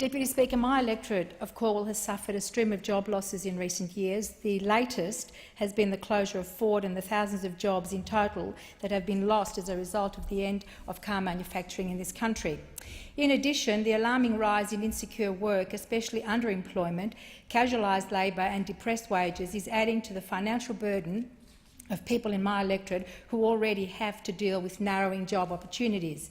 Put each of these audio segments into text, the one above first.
Deputy Speaker, my electorate of Cornwall has suffered a stream of job losses in recent years. The latest has been the closure of Ford and the thousands of jobs in total that have been lost as a result of the end of car manufacturing in this country. In addition, the alarming rise in insecure work, especially underemployment, casualised labour and depressed wages, is adding to the financial burden of people in my electorate who already have to deal with narrowing job opportunities.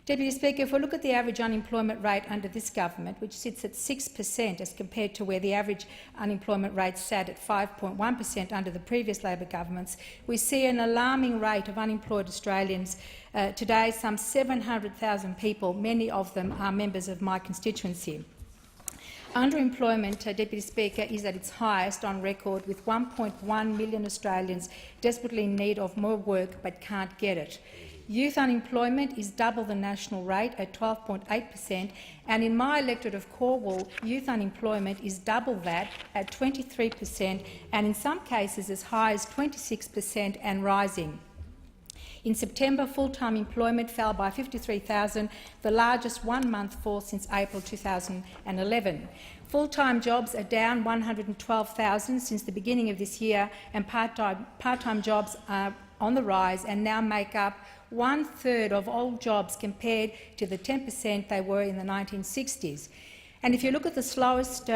Deputy Speaker, if we look at the average unemployment rate under this government, which sits at 6% as compared to where the average unemployment rate sat at 5.1% under the previous Labor governments, we see an alarming rate of unemployed Australians. Today, some 700,000 people, many of them are members of my constituency. Underemployment, Deputy Speaker, is at its highest on record, with 1.1 million Australians desperately in need of more work but can't get it. Youth unemployment is double the national rate at 12.8%, and in my electorate of Cornwall, youth unemployment is double that at 23%, and in some cases as high as 26% and rising. In September, full-time employment fell by 53,000, the largest one-month fall since April 2011. Full-time jobs are down 112,000 since the beginning of this year, and part-time jobs are on the rise and now make up 1/3 of all jobs compared to the 10% they were in the 1960s. And if you look at the slowest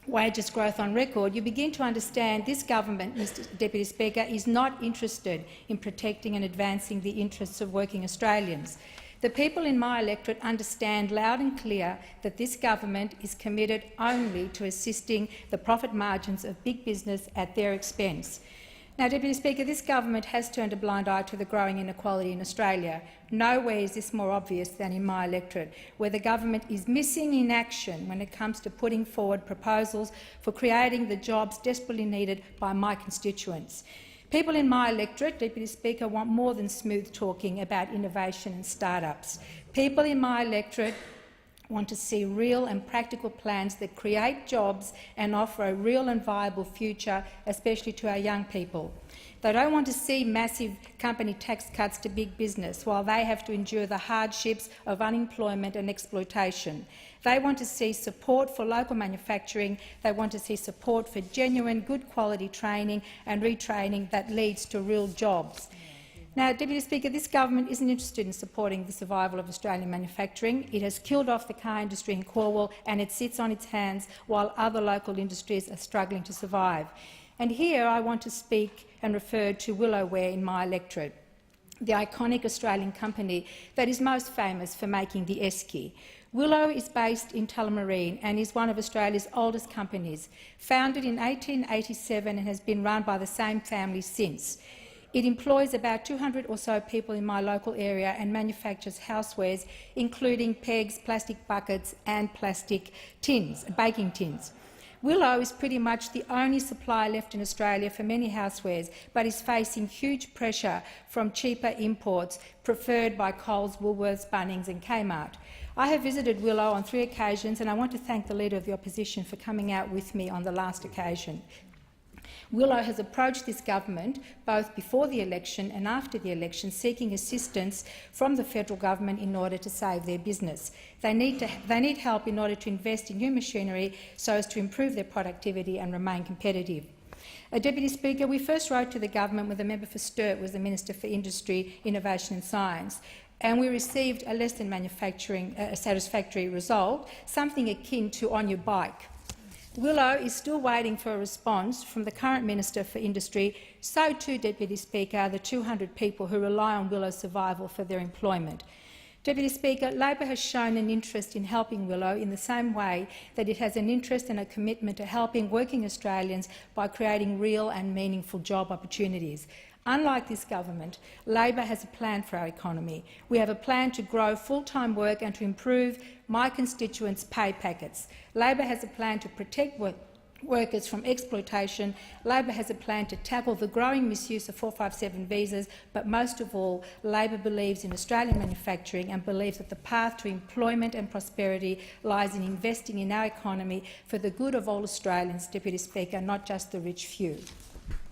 wages growth on record, you begin to understand this government, Mr Deputy Speaker, is not interested in protecting and advancing the interests of working Australians. The people in my electorate understand loud and clear that this government is committed only to assisting the profit margins of big business at their expense. Now, Deputy Speaker, this government has turned a blind eye to the growing inequality in Australia. Nowhere is this more obvious than in my electorate, where the government is missing in action when it comes to putting forward proposals for creating the jobs desperately needed by my constituents. People in my electorate, Deputy Speaker, want more than smooth talking about innovation and start-ups. People in my electorate want to see real and practical plans that create jobs and offer a real and viable future, especially to our young people. They don't want to see massive company tax cuts to big business while they have to endure the hardships of unemployment and exploitation. They want to see support for local manufacturing. They want to see support for genuine, good-quality training and retraining that leads to real jobs. Now, Deputy Speaker, this government isn't interested in supporting the survival of Australian manufacturing. It has killed off the car industry in Cornwall, and it sits on its hands while other local industries are struggling to survive. And here I want to speak and refer to Willowware in my electorate, the iconic Australian company that is most famous for making the esky. Willow is based in Tullamarine and is one of Australia's oldest companies, founded in 1887 and has been run by the same family since. It employs about 200 or so people in my local area and manufactures housewares, including pegs, plastic buckets and plastic tins, baking tins. Willow is pretty much the only supplier left in Australia for many housewares, but is facing huge pressure from cheaper imports preferred by Coles, Woolworths, Bunnings and Kmart. I have visited Willow on 3 occasions, and I want to thank the Leader of the Opposition for coming out with me on the last occasion. Willow has approached this government both before the election and after the election, seeking assistance from the federal government in order to save their business. They need help in order to invest in new machinery so as to improve their productivity and remain competitive. Deputy Speaker, we first wrote to the government when the member for Sturt was the Minister for Industry, Innovation and Science, and we received a less than satisfactory result, something akin to on your bike. Willow is still waiting for a response from the current Minister for Industry. So too, Deputy Speaker, are the 200 people who rely on Willow's survival for their employment. Deputy Speaker, Labor has shown an interest in helping Willow in the same way that it has an interest and a commitment to helping working Australians by creating real and meaningful job opportunities. Unlike this government, Labor has a plan for our economy. We have a plan to grow full-time work and to improve my constituents' pay packets. Labor has a plan to protect workers from exploitation. Labor has a plan to tackle the growing misuse of 457 visas, but most of all, Labor believes in Australian manufacturing and believes that the path to employment and prosperity lies in investing in our economy for the good of all Australians, Deputy Speaker, not just the rich few.